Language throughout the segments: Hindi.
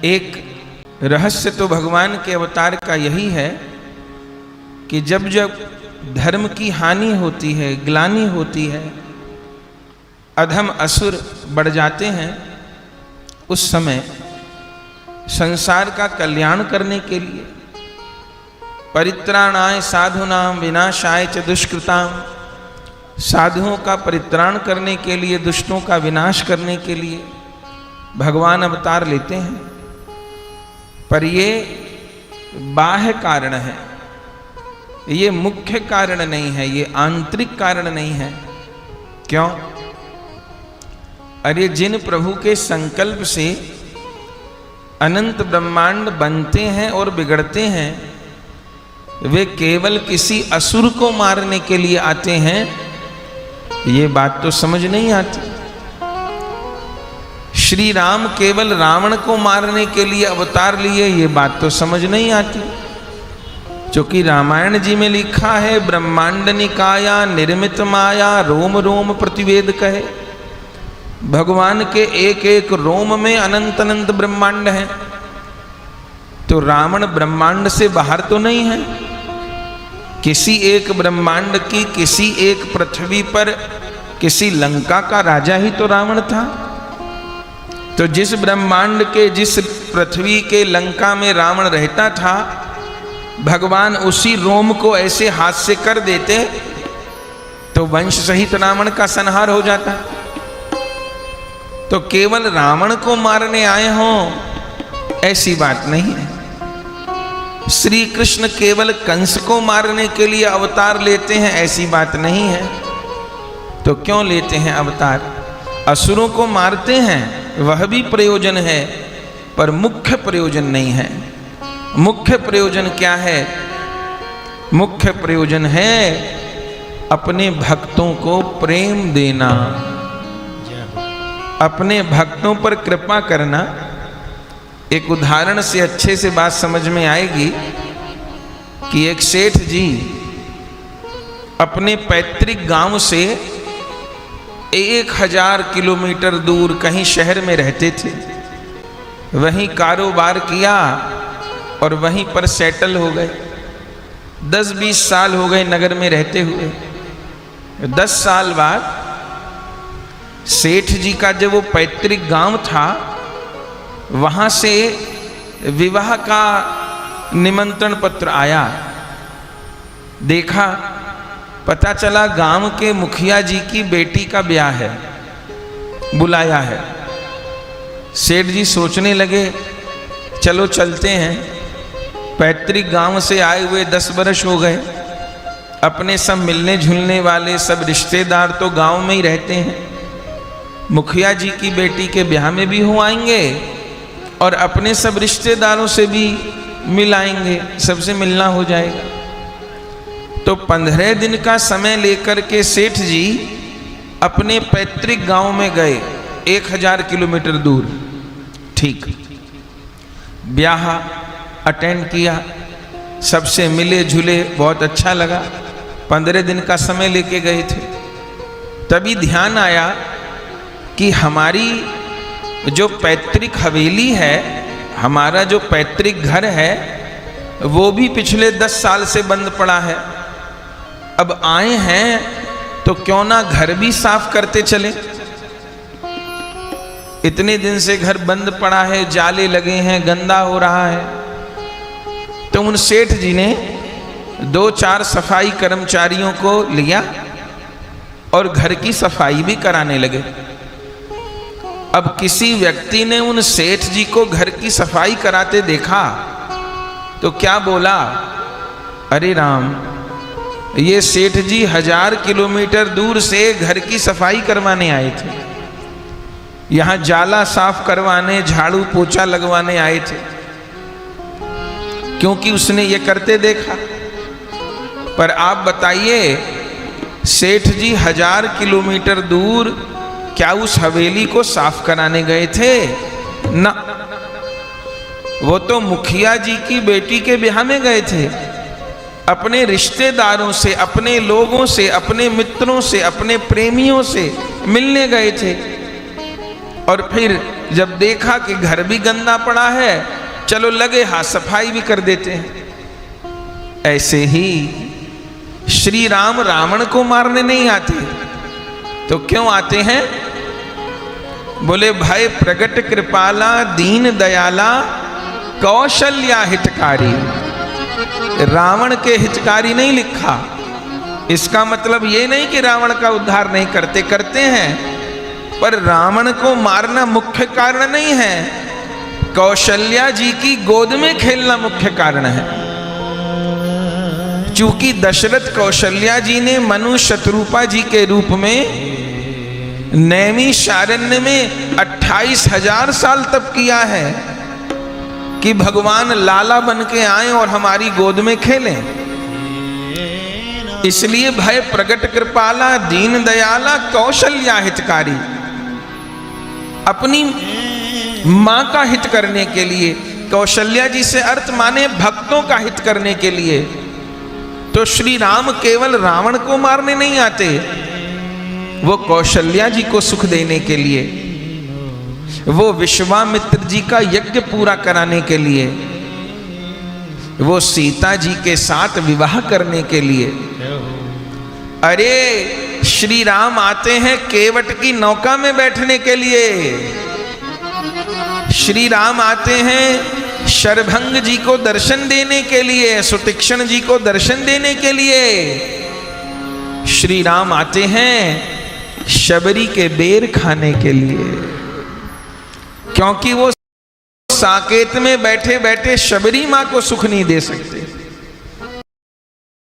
एक रहस्य तो भगवान के अवतार का यही है कि जब जब धर्म की हानि होती है, ग्लानि होती है, अधम असुर बढ़ जाते हैं, उस समय संसार का कल्याण करने के लिए, परित्राणाय साधूनां विनाशाय च दुष्कृतां, साधुओं का परित्राण करने के लिए, दुष्टों का विनाश करने के लिए भगवान अवतार लेते हैं। पर ये बाह्य कारण है, ये मुख्य कारण नहीं है, ये आंतरिक कारण नहीं है। क्यों? अरे जिन प्रभु के संकल्प से अनंत ब्रह्मांड बनते हैं और बिगड़ते हैं, वे केवल किसी असुर को मारने के लिए आते हैं, ये बात तो समझ नहीं आती। श्री राम केवल रावण को मारने के लिए अवतार लिए, ये बात तो समझ नहीं आती। क्योंकि रामायण जी में लिखा है, ब्रह्मांड निकाया निर्मित माया रोम रोम प्रतिवेद कहे। भगवान के एक एक रोम में अनंत अनंत ब्रह्मांड है। तो रावण ब्रह्मांड से बाहर तो नहीं है। किसी एक ब्रह्मांड की, किसी एक पृथ्वी पर, किसी लंका का राजा ही तो रावण था। तो जिस ब्रह्मांड के, जिस पृथ्वी के लंका में रावण रहता था, भगवान उसी रोम को ऐसे हाथ से कर देते तो वंश सहित रावण का संहार हो जाता। तो केवल रावण को मारने आए हों ऐसी बात नहीं है। श्री कृष्ण केवल कंस को मारने के लिए अवतार लेते हैं ऐसी बात नहीं है। तो क्यों लेते हैं अवतार? असुरों को मारते हैं, वह भी प्रयोजन है, पर मुख्य प्रयोजन नहीं है। मुख्य प्रयोजन क्या है? मुख्य प्रयोजन है अपने भक्तों को प्रेम देना, अपने भक्तों पर कृपा करना। एक उदाहरण से अच्छे से बात समझ में आएगी कि एक सेठ जी अपने पैतृक गांव से 1000 किलोमीटर दूर कहीं शहर में रहते थे। वहीं कारोबार किया और वहीं पर सेटल हो गए। 10-20 साल हो गए नगर में रहते हुए। 10 साल बाद सेठ जी का जब वो पैतृक गांव था, वहां से विवाह का निमंत्रण पत्र आया। देखा, पता चला गांव के मुखिया जी की बेटी का ब्याह है, बुलाया है। सेठ जी सोचने लगे, चलो चलते हैं। पैतृक गांव से आए हुए 10 वर्ष हो गए। अपने सब मिलने जुलने वाले सब रिश्तेदार तो गांव में ही रहते हैं। मुखिया जी की बेटी के ब्याह में भी हो आएंगे और अपने सब रिश्तेदारों से भी मिलाएंगे, सबसे मिलना हो जाएगा। तो 15 दिन का समय लेकर के सेठ जी अपने पैतृक गांव में गए, 1000 किलोमीटर दूर। ठीक, ब्याह अटेंड किया, सबसे मिले जुले, बहुत अच्छा लगा। 15 दिन का समय लेके गए थे। तभी ध्यान आया कि हमारी जो पैतृक हवेली है, हमारा जो पैतृक घर है, वो भी पिछले 10 साल से बंद पड़ा है। अब आए हैं तो क्यों ना घर भी साफ करते चले। इतने दिन से घर बंद पड़ा है, जाले लगे हैं, गंदा हो रहा है। तो उन सेठ जी ने 2-4 सफाई कर्मचारियों को लिया और घर की सफाई भी कराने लगे। अब किसी व्यक्ति ने उन सेठ जी को घर की सफाई कराते देखा तो क्या बोला, अरे राम, ये सेठ जी 1000 किलोमीटर दूर से घर की सफाई करवाने आए थे, यहां जाला साफ करवाने, झाड़ू पोछा लगवाने आए थे, क्योंकि उसने ये करते देखा। पर आप बताइए, सेठ जी 1000 किलोमीटर दूर क्या उस हवेली को साफ कराने गए थे? ना, वो तो मुखिया जी की बेटी के ब्याह में गए थे। अपने रिश्तेदारों से, अपने लोगों से, अपने मित्रों से, अपने प्रेमियों से मिलने गए थे। और फिर जब देखा कि घर भी गंदा पड़ा है, चलो लगे हाथ सफाई भी कर देते हैं। ऐसे ही श्री राम रावण को मारने नहीं आते, तो क्यों आते हैं? बोले भय प्रगट कृपाला दीन दयाला कौशल्या हितकारी। रावण के हितकारी नहीं लिखा, इसका मतलब ये नहीं कि रावण का उद्धार नहीं करते, करते हैं, पर रावण को मारना मुख्य कारण नहीं है, कौशल्या जी की गोद में खेलना मुख्य कारण है। चूंकि दशरथ कौशल्या जी ने मनु शत्रुपा जी के रूप में नैमिषारण्य में 28,000 साल तप किया है कि भगवान लाला बन के आए और हमारी गोद में खेलें। इसलिए भय प्रगट कृपाला दीन दयाला कौशल्या हितकारी, अपनी मां का हित करने के लिए, कौशल्या जी से अर्थ माने भक्तों का हित करने के लिए। तो श्री राम केवल रावण को मारने नहीं आते, वो कौशल्या जी को सुख देने के लिए, वो विश्वामित्र जी का यज्ञ पूरा कराने के लिए, वो सीता जी के साथ विवाह करने के लिए। अरे श्री राम आते हैं केवट की नौका में बैठने के लिए, श्री राम आते हैं शरभंग जी को दर्शन देने के लिए, सुतीक्ष्ण जी को दर्शन देने के लिए। श्री राम आते हैं शबरी के बेर खाने के लिए, क्योंकि वो साकेत में बैठे बैठे शबरी मां को सुख नहीं दे सकते।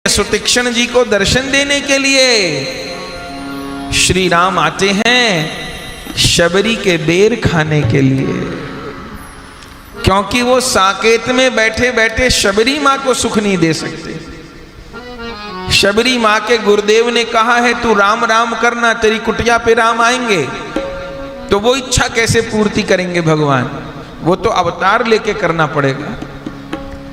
सुतीक्ष्ण जी को दर्शन देने के लिए श्री राम आते हैं शबरी के बेर खाने के लिए, क्योंकि वो साकेत में बैठे बैठे शबरी मां को सुख नहीं दे सकते। शबरी मां के गुरुदेव ने कहा है तू राम राम करना, तेरी कुटिया पे राम आएंगे। तो वो इच्छा कैसे पूर्ति करेंगे भगवान? वो तो अवतार लेके करना पड़ेगा।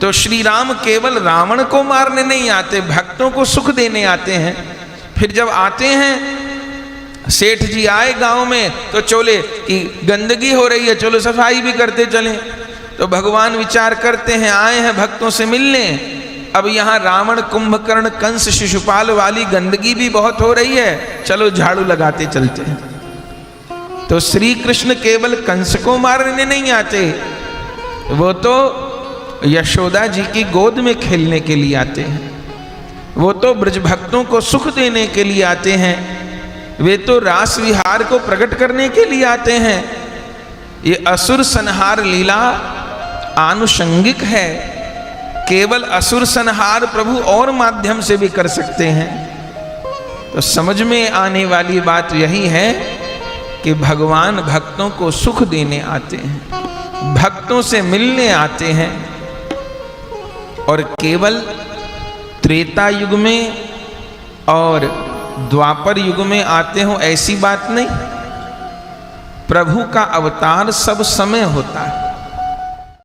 तो श्री राम केवल रावण को मारने नहीं आते, भक्तों को सुख देने आते हैं। फिर जब आते हैं, सेठ जी आए गांव में तो चोले कि गंदगी हो रही है, चलो सफाई भी करते चलें। तो भगवान विचार करते हैं, आए हैं भक्तों से मिलने, अब यहाँ रावण कुंभकर्ण कंस शिशुपाल वाली गंदगी भी बहुत हो रही है, चलो झाड़ू लगाते चलते हैं। तो श्री कृष्ण केवल कंस को मारने नहीं आते, वो तो यशोदा जी की गोद में खेलने के लिए आते हैं, वो तो ब्रज भक्तों को सुख देने के लिए आते हैं, वे तो रास विहार को प्रकट करने के लिए आते हैं। ये असुर संहार लीला आनुषंगिक है, केवल असुर संहार प्रभु और माध्यम से भी कर सकते हैं। तो समझ में आने वाली बात यही है कि भगवान भक्तों को सुख देने आते हैं, भक्तों से मिलने आते हैं। और केवल त्रेता युग में और द्वापर युग में आते हो ऐसी बात नहीं, प्रभु का अवतार सब समय होता है।